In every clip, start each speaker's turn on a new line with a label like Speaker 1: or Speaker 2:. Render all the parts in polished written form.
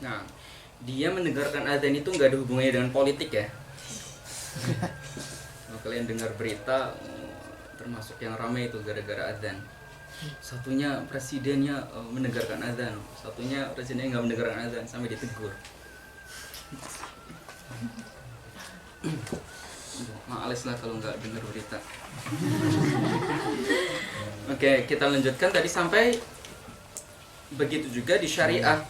Speaker 1: Nah, dia mendengarkan adzan itu nggak ada hubungannya dengan politik ya. Kalau kalian dengar berita, termasuk yang ramai itu gara-gara adzan. Satunya presidennya mendengarkan adzan, satunya presidennya nggak mendengarkan adzan sampai ditegur. Males lah kalau nggak dengar berita. Oke, kita lanjutkan tadi sampai begitu juga di syariah.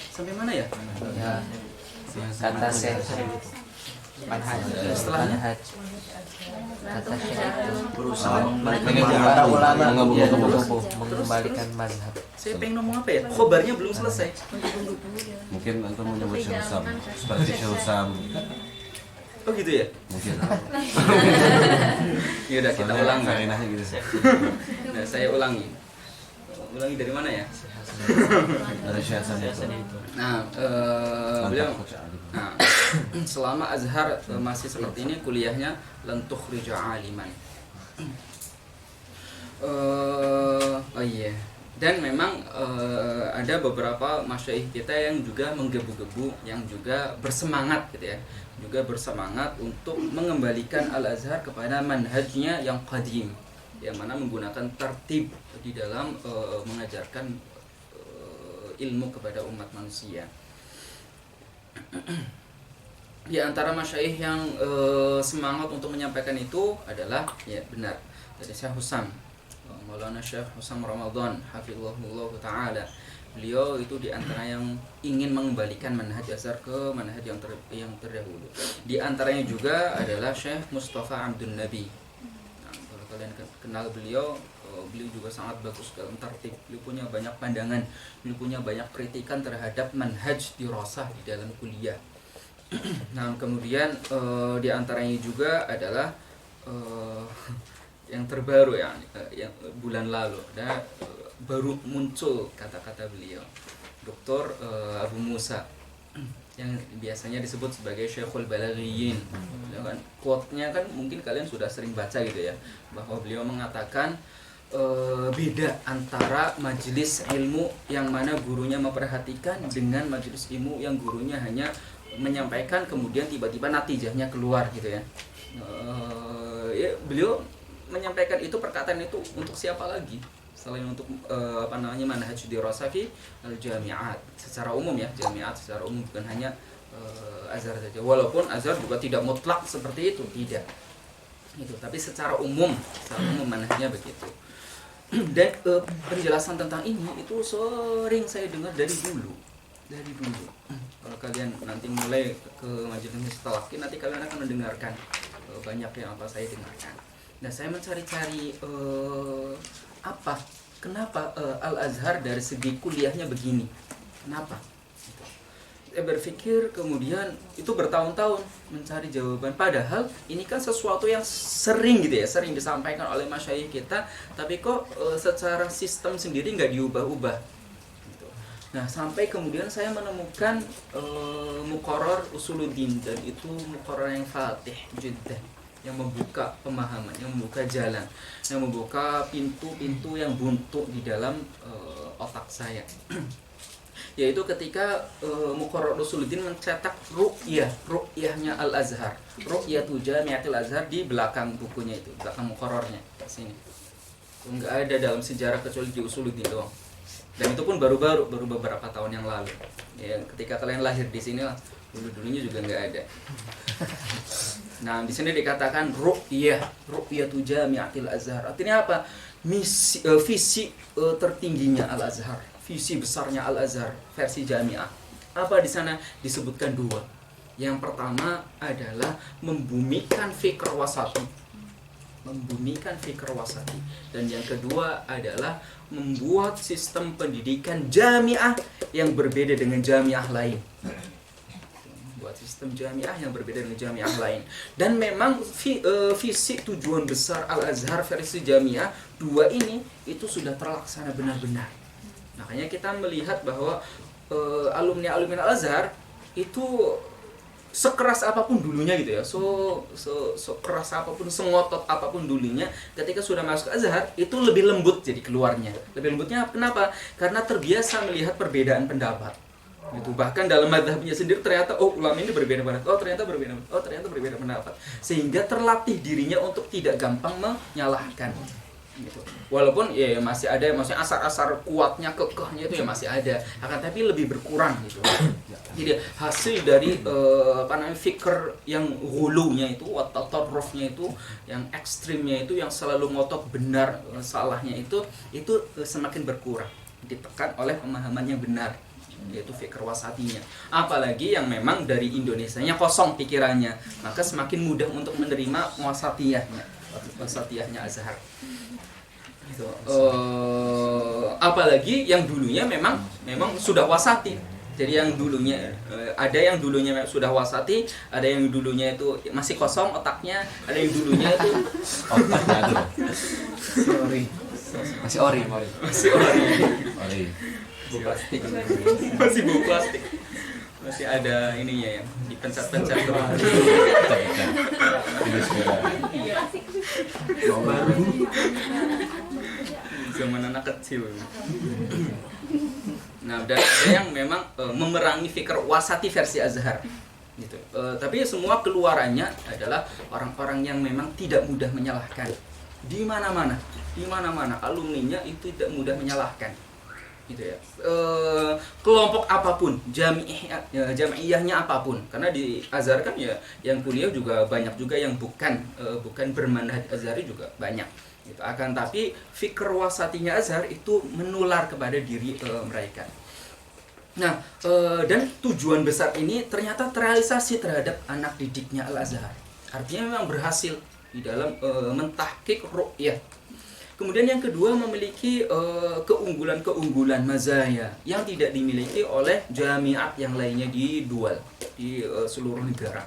Speaker 1: Sampai mana ya?
Speaker 2: Ya, kata saya manhaj.
Speaker 1: Setelahnya
Speaker 2: Kata saya itu
Speaker 3: berusaha
Speaker 2: para ulama mengembalikan mazhab.
Speaker 1: saya pengen ngomong apa ya? Khobarnya belum selesai.
Speaker 3: mungkin antum menyebut Syekh Husam seperti Syekh Husam
Speaker 1: Oh gitu ya?
Speaker 3: mungkin
Speaker 1: Ya udah kita ulang.
Speaker 3: karenanya gitu
Speaker 1: Nah, saya ulangi. Ulangi dari mana ya?
Speaker 3: dari Syekh Hasan itu.
Speaker 1: Nah, beliau selama Azhar masih seperti ini kuliahnya lentuh rija aliman. Oh iya. Dan memang ada beberapa masyaikh kita yang juga menggebu-gebu, yang juga bersemangat gitu ya, juga bersemangat untuk mengembalikan Al-Azhar kepada manhajnya yang qadim, yang mana menggunakan tertib di dalam mengajarkan ilmu kepada umat manusia. Di antara masyaikh yang semangat untuk menyampaikan itu adalah ya benar dari Syekh Husam, Maulana Syekh Husam Ramadan hafizahullah taala. Beliau itu di antara yang ingin mengembalikan manhaj Azhar ke manhaj yang terdahulu. Di antaranya juga adalah Syekh Mustafa Abdul Nabi. Nah, kalau kalian kenal beliau, beliau juga sangat bagus dalam tertib. Beliau punya banyak pandangan, beliau punya banyak kritikan terhadap manhaj dirasah di dalam kuliah. Nah, kemudian di antaranya juga adalah yang terbaru ya, yang bulan lalu ada baru muncul kata-kata beliau, Dr. Abu Musa, yang biasanya disebut sebagai Syekhul Balaghiyin. Kan quote-nya kan mungkin kalian sudah sering baca gitu ya, bahwa beliau mengatakan beda antara majelis ilmu yang mana gurunya memperhatikan dengan majelis ilmu yang gurunya hanya menyampaikan kemudian tiba-tiba natijahnya keluar gitu ya. Ya beliau menyampaikan itu, perkataan itu untuk siapa lagi selain untuk manhaj dirasah fi al-jami'at secara umum ya, jami'at secara umum, bukan hanya Azhar saja, walaupun Azhar juga tidak mutlak seperti itu, tidak itu, tapi secara umum manhajnya begitu. Dan penjelasan tentang ini itu sering saya dengar dari dulu. Kalau kalian nanti mulai ke majelis talaqi, nanti kalian akan mendengarkan banyak yang apa saya dengarkan. Nah, saya mencari-cari kenapa Al-Azhar dari segi kuliahnya begini, kenapa? Saya berpikir kemudian itu bertahun-tahun mencari jawaban, padahal ini kan sesuatu yang sering gitu ya, sering disampaikan oleh masyayikh kita, tapi kok secara sistem sendiri nggak diubah-ubah gitu. Nah, sampai kemudian saya menemukan Muqarrar Usuluddin, dan itu Muqarrar yang fatih jiddan, yang membuka pemahaman, yang membuka jalan, yang membuka pintu-pintu yang buntu di dalam otak saya. Yaitu ketika Muqarrar Usuluddin mencetak ru'yahnya Al-Azhar, Ru'yatu Jami'atil Azhar, di belakang bukunya itu, belakang Muqarrarnya di sini. Enggak ada dalam sejarah kecuali di Usuluddin doang. Dan itu pun baru beberapa tahun yang lalu. Ya, ketika kalian lahir di sini lah, dulunya juga enggak ada. Nah, di sini dikatakan ru'yatu jami'atil Azhar. Artinya apa? Visi tertingginya Al-Azhar, visi besarnya Al-Azhar versi jami'ah. Apa di sana disebutkan dua. Yang pertama adalah membumikan fikr wasati. Dan yang kedua adalah membuat sistem pendidikan jami'ah yang berbeda dengan jami'ah lain. Sistem jamiah yang berbeda dengan jamiah lain. Dan memang visi tujuan besar Al-Azhar versi jamiah dua ini itu sudah terlaksana benar-benar. Makanya kita melihat bahwa alumni Al-Azhar itu sekeras apapun dulunya gitu ya, so keras apapun, sengotot apapun dulunya, ketika sudah masuk Azhar itu lebih lembut jadi keluarnya. Lebih lembutnya kenapa? Karena terbiasa melihat perbedaan pendapat. Gitu. Bahkan dalam madhabnya sendiri ternyata ulama ini berbeda pendapat, ternyata berbeda pendapat, sehingga terlatih dirinya untuk tidak gampang menyalahkan. Gitu. Walaupun ya masih ada, maksudnya asar-asar kuatnya, kekehnya itu ya masih ada, akan tapi lebih berkurang gitu. Jadi hasil dari fikr yang hulunya itu, tatarrufnya itu, yang ekstrimnya itu, yang selalu ngotot benar salahnya itu semakin berkurang, ditekan oleh pemahaman yang benar, yaitu fikr wasatinya. Apalagi yang memang dari Indonesianya kosong pikirannya, maka semakin mudah untuk menerima wasatiyahnya Azhar. Gitu. Apalagi yang dulunya memang sudah wasati. Jadi yang dulunya ada yang dulunya sudah wasati, ada yang dulunya itu masih kosong otaknya, ada yang dulunya itu
Speaker 3: Otaknya
Speaker 2: Masih ori.
Speaker 1: bau plastik. Masih bau plastik. Masih ada ininya yang dipencet-pencet. Zaman anak kecil. Nah, dan ada yang memang memerangi fikir wasati versi Azhar gitu. Tapi semua keluarannya adalah orang-orang yang memang tidak mudah menyalahkan. Di mana-mana alumninya itu tidak mudah menyalahkan. Gitu ya. Kelompok apapun, jami'iyahnya apapun. Karena di Azhar kan ya yang kuliah juga banyak juga yang bukan bermanhaj Azhari juga banyak. Gitu. Akan tapi fikr wasatinya Azhar itu menular kepada diri mereka. Nah, dan tujuan besar ini ternyata terrealisasi terhadap anak didiknya Al-Azhar. Artinya memang berhasil di dalam mentahqiq ru'yah. Kemudian yang kedua memiliki keunggulan-keunggulan mazaya yang tidak dimiliki oleh jamiat yang lainnya di seluruh negara.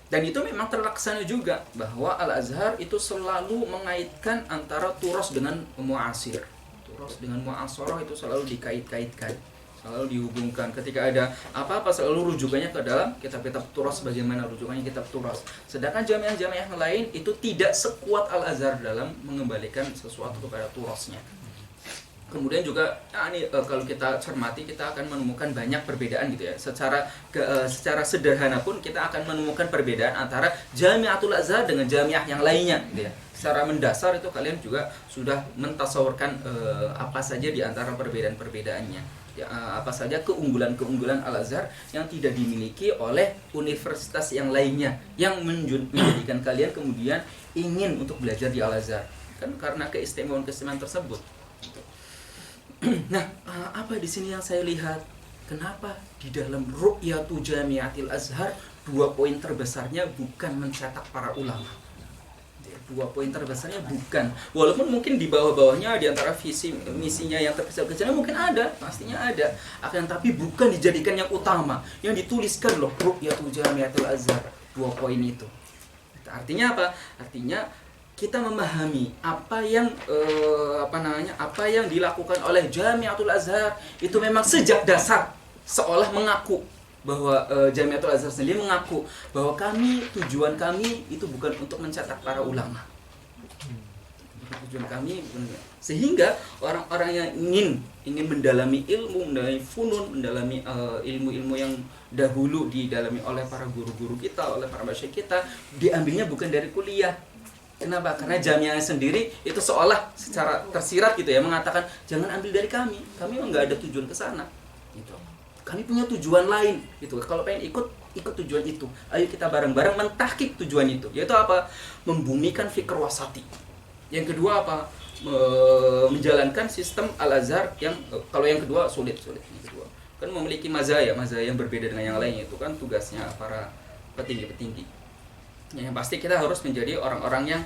Speaker 1: Dan itu memang terlaksana juga bahwa Al-Azhar itu selalu mengaitkan antara turas dengan muasir. Turas dengan muasarah itu selalu dikait-kaitkan, selalu dihubungkan. Ketika ada apa-apa selalu rujukannya ke dalam kitab-kitab turas, bagaimana rujukannya kitab turas. Sedangkan jamiah-jamiah lain itu tidak sekuat Al-Azhar dalam mengembalikan sesuatu kepada turasnya. Kemudian juga kalau kita cermati kita akan menemukan banyak perbedaan gitu ya. Secara sederhana pun kita akan menemukan perbedaan antara Jamiatul Azhar dengan jamiah yang lainnya gitu ya. Secara mendasar itu kalian juga sudah mentasawurkan apa saja di antara perbedaan-perbedaannya. Ya, apa saja keunggulan-keunggulan Al-Azhar yang tidak dimiliki oleh universitas yang lainnya yang menjadikan kalian kemudian ingin untuk belajar di Al-Azhar. Kan karena keistimewaan-keistimewaan tersebut. Nah, apa di sini yang saya lihat? Kenapa di dalam Ru'yatu Jamiatil Azhar 2 poin terbesarnya bukan mencetak para ulama? 2 poin terbesarnya bukan. Walaupun mungkin di bawah-bawahnya di antara visi misinya yang terkecil-kecilnya mungkin ada, pastinya ada. Akan tapi bukan dijadikan yang utama. Yang dituliskan loh Ru'yatu Jamiatil Azhar 2 poin itu. Artinya apa? Artinya kita memahami apa yang dilakukan oleh Jamiatul Azhar itu memang sejak dasar seolah mengaku bahwa Jamiatul Azhar sendiri mengaku bahwa tujuan kami itu bukan untuk mencetak para ulama. Tujuan kami sehingga orang-orang yang ingin mendalami ilmu, mendalami funun, mendalami ilmu-ilmu yang dahulu didalami oleh para guru-guru kita, oleh para masyayikh kita, diambilnya bukan dari kuliah. Kenapa? Karena jamiah sendiri itu seolah secara tersirat gitu ya mengatakan jangan ambil dari kami memang nggak ada tujuan ke sana gitu. Kami punya tujuan lain gitu. Kalau pengen ikut tujuan itu, ayo kita bareng-bareng mentahqiq tujuan itu, yaitu apa? Membumikan fikr wasati. Yang kedua apa? Menjalankan sistem Al-Azhar yang kalau yang kedua sulit yang kedua kan memiliki mazaya yang berbeda dengan yang lainnya. Itu kan tugasnya para petinggi-petinggi. Yang pasti kita harus menjadi orang-orang yang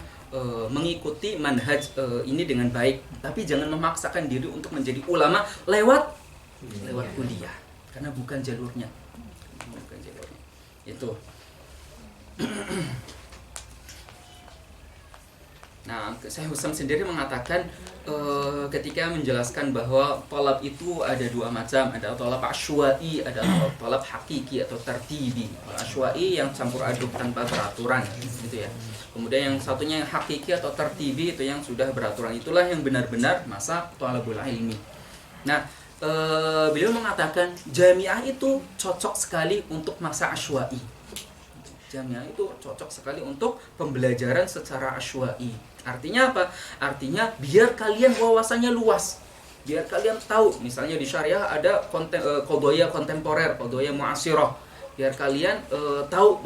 Speaker 1: mengikuti manhaj ini dengan baik, tapi jangan memaksakan diri untuk menjadi ulama lewat kuliah, karena bukan jalurnya. Itu. Nah, Syekh Husam sendiri mengatakan ketika menjelaskan bahwa thalab itu ada 2 macam, ada thalab asywa'i, ada thalab hakiki atau tertibi. Asywa'i yang campur aduk tanpa peraturan, gitu ya. Kemudian yang satunya yang hakiki atau tertibi itu yang sudah beraturan. Itulah yang benar-benar masa thalabul ilmi. Nah, beliau mengatakan jamiah itu cocok sekali untuk masa asywa'i. Jamiah itu cocok sekali untuk pembelajaran secara asywa'i. Artinya apa? Artinya biar kalian wawasannya luas. Biar kalian tahu, misalnya di syariah ada qadaya kontemporer, qadaya mu'asirah. Biar kalian tahu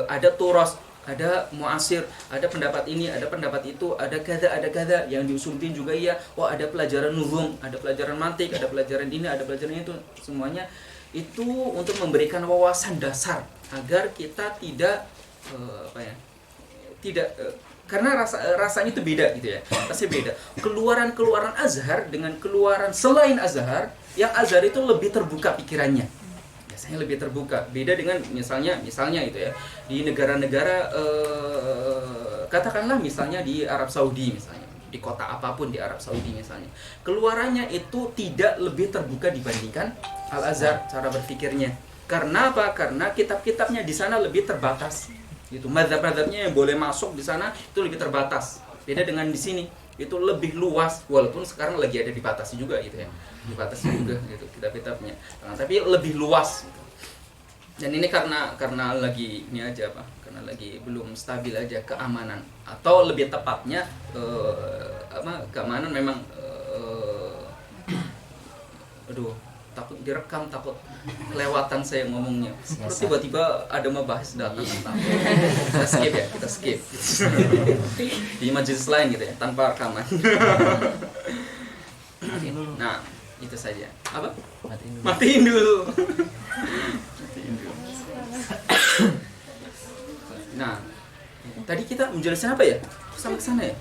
Speaker 1: ada turas, ada muasir, ada pendapat ini, ada pendapat itu, ada kada yang di usul din juga iya. Oh, ada pelajaran nuzum, ada pelajaran mantik, ada pelajaran ini, ada pelajaran itu. Semuanya itu untuk memberikan wawasan dasar agar kita tidak karena rasanya itu beda gitu ya. Rasanya beda. Keluaran Azhar dengan keluaran selain Azhar, yang Azhar itu lebih terbuka pikirannya. Biasanya lebih terbuka. Beda dengan misalnya itu ya. Di negara-negara katakanlah misalnya di Arab Saudi misalnya, di kota apapun di Arab Saudi misalnya. Keluarannya itu tidak lebih terbuka dibandingkan Al-Azhar cara berpikirnya. Karena apa? Karena kitab-kitabnya di sana lebih terbatas. Gitu. Mazhab-mazhabnya yang boleh masuk di sana itu lebih terbatas. Beda dengan di sini, itu lebih luas walaupun sekarang lagi ada dibatasi juga gitu ya. Dibatasi juga gitu kitab-kitabnya. Nah, tapi lebih luas gitu. Dan ini karena lagi ini aja Pak, karena lagi belum stabil aja keamanan atau lebih tepatnya keamanan memang takut direkam, takut kelewatan saya ngomongnya. Terus tiba-tiba ada membahas datang tentang kita skip di majelis lain gitu ya, tanpa rekaman. Nah, itu saja. Apa? Matiin dulu. Nah, tadi kita menjelaskan apa ya? Sampai ke sana ya?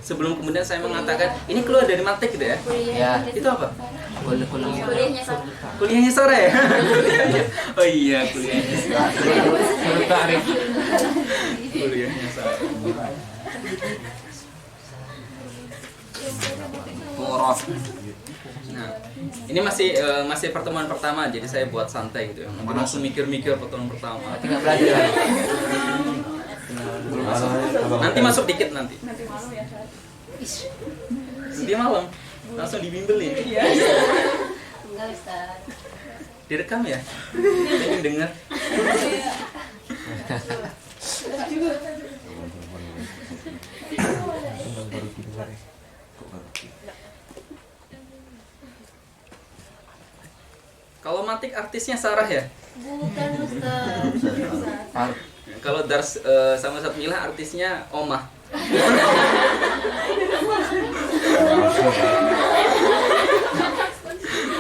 Speaker 1: Sebelum kemudian saya mengatakan ini keluar dari mantek gitu ya?
Speaker 2: Ya.
Speaker 1: Itu apa?
Speaker 4: Kuliahnya sore.
Speaker 1: Kuliahnya sore. Oh iya, kuliahnya sore. Kuliahnya sore. Nah, ini masih pertemuan pertama, jadi saya buat santai gitu ya. Langsung mikir-mikir pertemuan pertama.
Speaker 2: Tinggal belajar.
Speaker 1: Nanti masuk dikit nanti.
Speaker 4: Nanti malam ya.
Speaker 1: Dia malam. Langsung dibimbelin.
Speaker 4: Iya. Enggak, Ustaz.
Speaker 1: Direkam ya? Pengen dengar. Kalau mantik artisnya Sarah ya?
Speaker 4: Bukan, Ustaz.
Speaker 1: Kalau Dars sama Satmila artisnya Omah.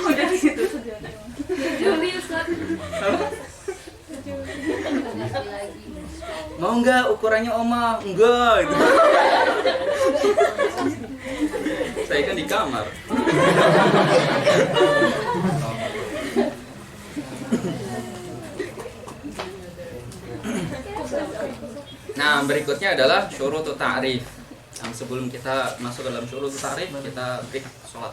Speaker 4: Udah di situ sudah. Juli, Ustaz.
Speaker 1: Mau nggak ukurannya Omah? Enggak gitu. Saya kan di kamar. Nah, berikutnya adalah syurutut ta'rif. Sebelum kita masuk ke dalam syurutut ta'rif, kita break sholat.